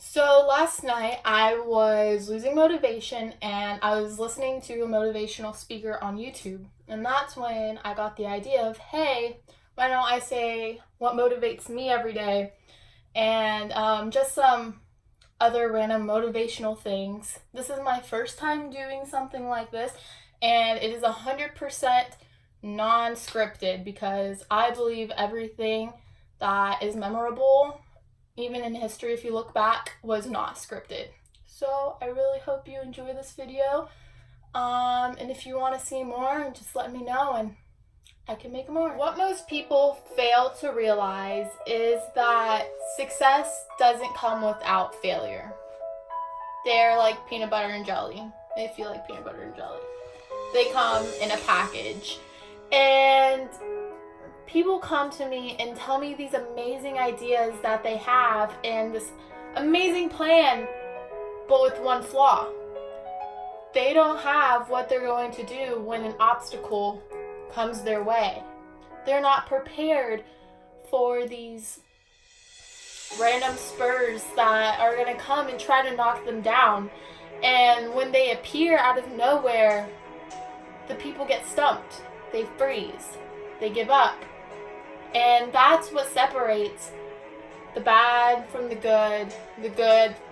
So last night I was losing motivation and I was listening to a motivational speaker on YouTube. And that's when I got the idea of, hey, why don't I say what motivates me every day and just some other random motivational things. This is my first time doing something like this, and it is 100% non-scripted because I believe everything that is memorable, even in history if you look back, was not scripted. So I really hope you enjoy this video. And if you want to see more, just let me know and I can make more. What most people fail to realize is that success doesn't come without failure. They're like peanut butter and jelly. They feel like peanut butter and jelly. They come in a package. And people come to me and tell me these amazing ideas that they have and this amazing plan, but with one flaw. They don't have what they're going to do when an obstacle comes their way. They're not prepared for these random spurs that are going to come and try to knock them down. And when they appear out of nowhere, the people get stumped. They freeze. They give up. And that's what separates the bad from the good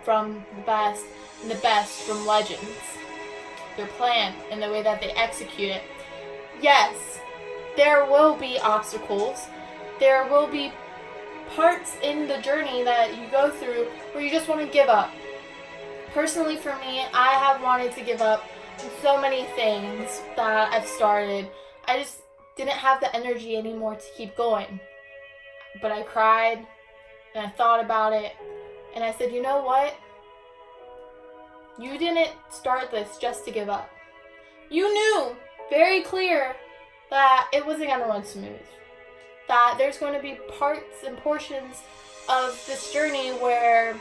from the best, and the best from legends. Their plan and the way that they execute it. Yes, there will be obstacles. There will be parts in the journey that you go through where you just want to give up. Personally, for me, I have wanted to give up on so many things that I've started. I just didn't have the energy anymore to keep going. But I cried and I thought about it and I said, you know what? You didn't start this just to give up. You knew very clear that it wasn't going to run smooth. That there's going to be parts and portions of this journey where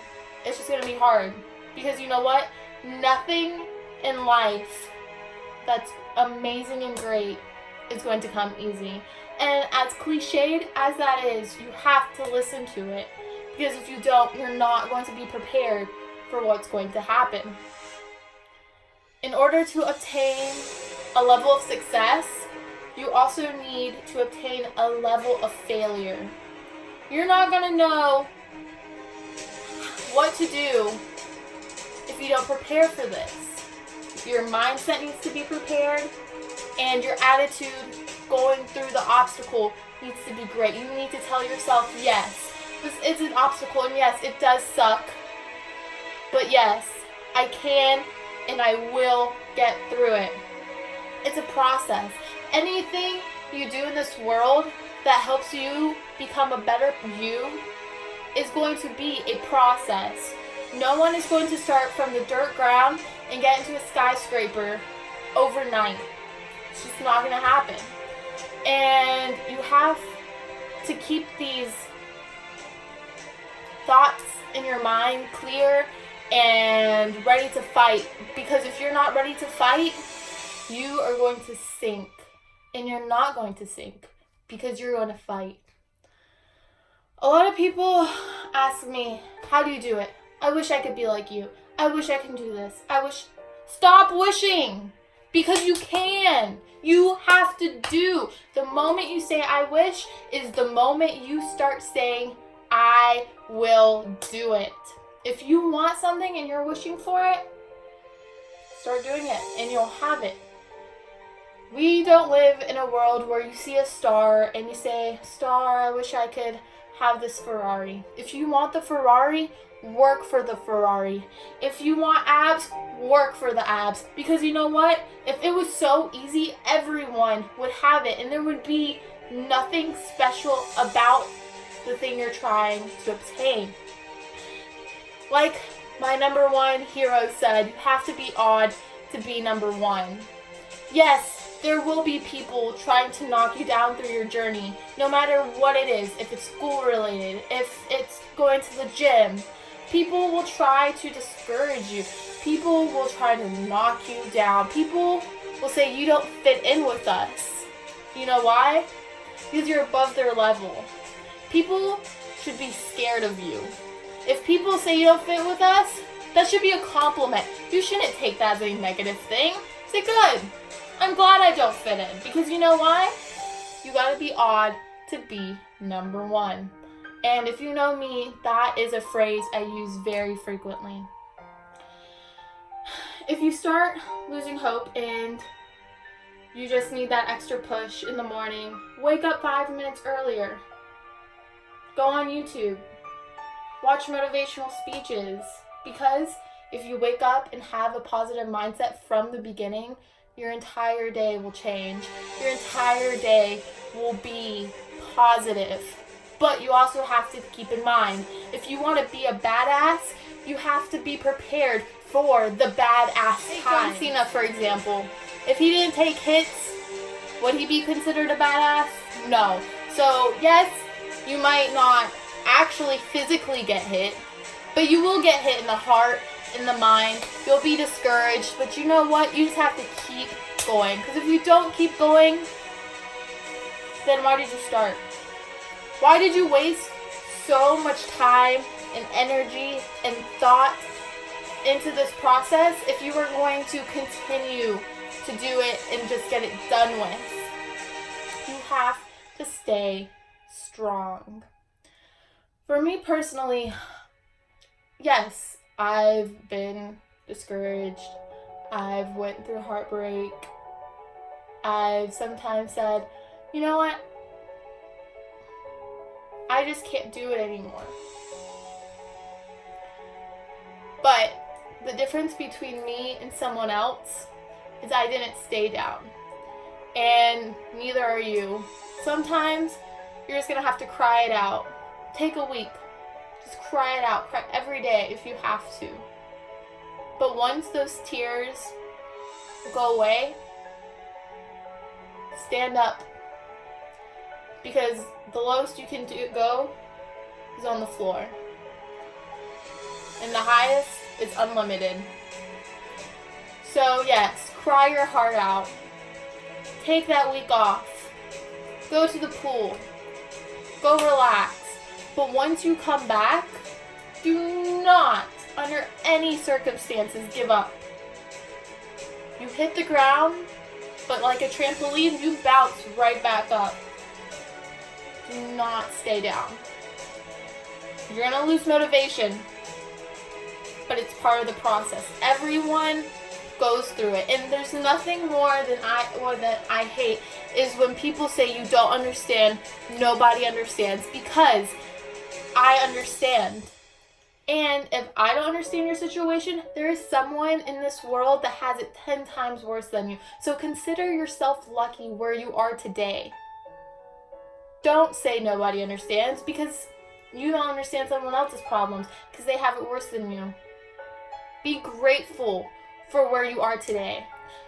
it's just going to be hard. Because you know what? Nothing in life that's amazing and great is going to come easy. And as cliched as that is, you have to listen to it. Because if you don't, you're not going to be prepared for what's going to happen. In order to obtain a level of success, you also need to obtain a level of failure. You're not going to know what to do if you don't prepare for this. Your mindset needs to be prepared, and your attitude going through the obstacle needs to be great. You need to tell yourself, yes, this is an obstacle, and yes, it does suck, but yes, I can and I will get through it. It's a process. Anything you do in this world that helps you become a better you is going to be a process. No one is going to start from the dirt ground and get into a skyscraper overnight. It's just not going to happen. And you have to keep these thoughts in your mind clear and ready to fight. Because if you're not ready to fight, you are going to sink. And you're not going to sink because you're going to fight. A lot of people ask me, how do you do it? I wish I could be like you. I wish I can do this. Stop wishing. Because you can. You have to do. The moment you say I wish is the moment you start saying I will do it. If you want something and you're wishing for it, start doing it and you'll have it. We don't live in a world where you see a star and you say, star, I wish I could have this Ferrari. If you want the Ferrari, work for the Ferrari. If you want abs, work for the abs. Because you know what? If it was so easy, everyone would have it. And there would be nothing special about the thing you're trying to obtain. Like my number one hero said, you have to be odd to be number one. Yes, there will be people trying to knock you down through your journey, no matter what it is. If it's school related, if it's going to the gym, people will try to discourage you. People will try to knock you down. People will say you don't fit in with us. You know why? Because you're above their level. People should be scared of you. If people say you don't fit with us, that should be a compliment. You shouldn't take that as a negative thing. Say, good, I'm glad I don't fit in. Because you know why? You gotta be odd to be number one. And if you know me, that is a phrase I use very frequently. If you start losing hope and you just need that extra push in the morning, wake up 5 minutes earlier. Go on YouTube. Watch motivational speeches. Because if you wake up and have a positive mindset from the beginning, your entire day will change. Your entire day will be positive. But you also have to keep in mind, if you want to be a badass, you have to be prepared for the badass time. John Cena, for example, if he didn't take hits, would he be considered a badass? No. So yes, you might not actually physically get hit, but you will get hit in the heart, in the mind. You'll be discouraged, but you know what? You just have to keep going. Because if you don't keep going, then why did you start? Why did you waste so much time and energy and thought into this process if you were going to continue to do it and just get it done with? You have to stay strong. For me personally, yes, I've been discouraged. I've went through heartbreak. I've sometimes said, you know what? I just can't do it anymore. But the difference between me and someone else is I didn't stay down. And neither are you. Sometimes you're just going to have to cry it out. Take a week. Just cry it out. Cry every day if you have to. But once those tears go away, stand up. Because the lowest you can go is on the floor. And the highest is unlimited. So yes, cry your heart out. Take that week off. Go to the pool. Go relax. But once you come back, do not, under any circumstances, give up. You hit the ground, but like a trampoline, you bounce right back up. Do not stay down. You're going to lose motivation, but it's part of the process. Everyone goes through it. And there's nothing more than I hate is when people say you don't understand, nobody understands, because I understand. And if I don't understand your situation, there is someone in this world that has it 10 times worse than you. So consider yourself lucky where you are today. Don't say nobody understands, because you don't understand someone else's problems because they have it worse than you. Be grateful for where you are today.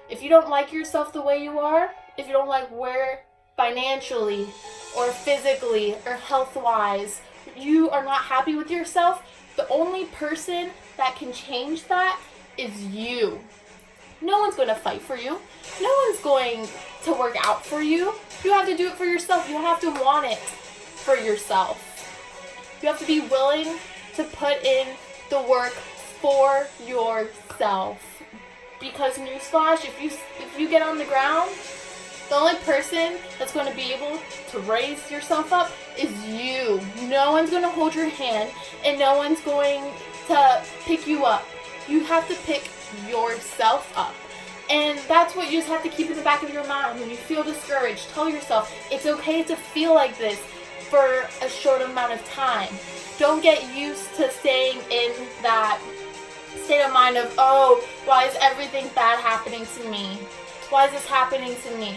If you don't like yourself the way you are, if you don't like where financially or physically or health-wise you are not happy with yourself, the only person that can change that is you. No one's going to fight for you. No one's going to work out for you. You have to do it for yourself. You have to want it for yourself. You have to be willing to put in the work for yourself. Because newsflash, if you get on the ground, the only person that's going to be able to raise yourself up is you. No one's going to hold your hand, and no one's going to pick you up. You have to pick yourself up. And that's what you just have to keep in the back of your mind. When you feel discouraged, tell yourself it's okay to feel like this for a short amount of time. Don't get used to staying in that state of mind of, oh, why is everything bad happening to me? Why is this happening to me?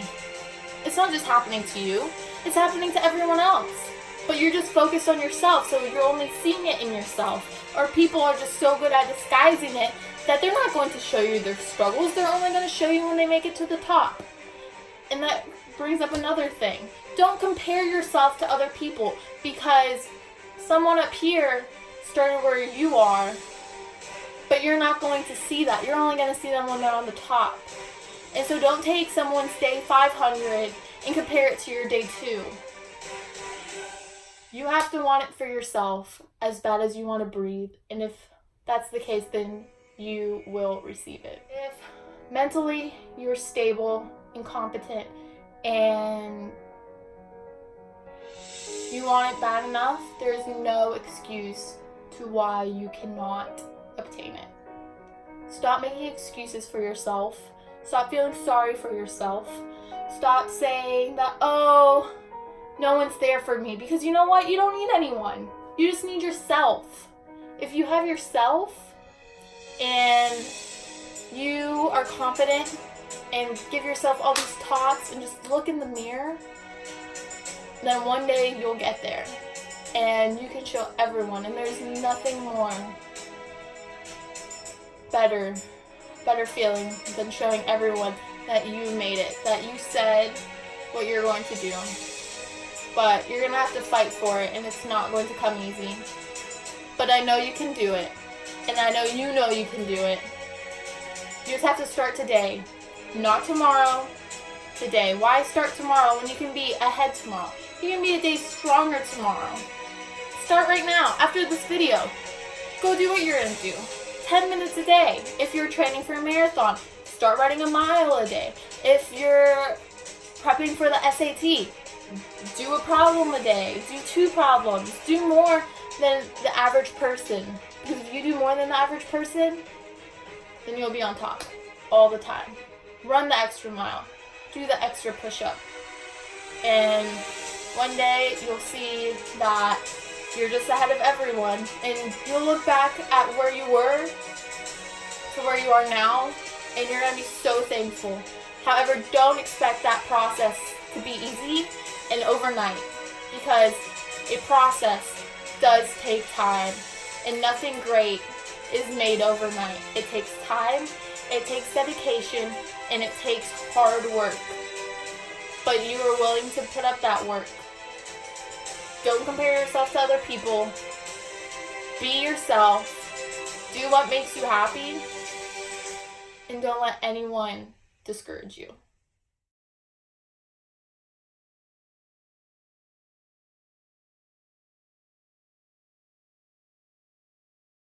It's not just happening to you. It's happening to everyone else. But you're just focused on yourself, so you're only seeing it in yourself. Or people are just so good at disguising it that they're not going to show you their struggles. They're only going to show you when they make it to the top. And that brings up another thing. Don't compare yourself to other people, because someone up here started where you are, but you're not going to see that. You're only going to see them when they're on the top. And so don't take someone's day 500 and compare it to your day 2. You have to want it for yourself as bad as you want to breathe. And if that's the case, then you will receive it. If mentally you're stable and competent and you want it bad enough, there is no excuse to why you cannot obtain it. Stop making excuses for yourself. Stop feeling sorry for yourself. Stop saying that, oh, no one's there for me. Because you know what? You don't need anyone. You just need yourself. If you have yourself and you are confident and give yourself all these talks and just look in the mirror, then one day you'll get there. And you can show everyone. And there's nothing more better feeling than showing everyone that you made it, that you said what you're going to do. But you're going to have to fight for it, and it's not going to come easy. But I know you can do it, and I know you can do it. You just have to start today, not tomorrow, today. Why start tomorrow when you can be ahead tomorrow? You can be a day stronger tomorrow. Start right now, after this video. Go do what you're going to do. 10 minutes a day. If you're training for a marathon, start running a mile a day. If you're prepping for the SAT, do a problem a day. Do 2 problems. Do more than the average person. Because if you do more than the average person, then you'll be on top all the time. Run the extra mile. Do the extra push-up. And one day you'll see that you're just ahead of everyone. And you'll look back at where you were to where you are now, and you're going to be so thankful. However, don't expect that process to be easy and overnight, because a process does take time, and nothing great is made overnight. It takes time, it takes dedication, and it takes hard work. But you are willing to put up that work. Don't compare yourself to other people. Be yourself. Do what makes you happy. And don't let anyone discourage you.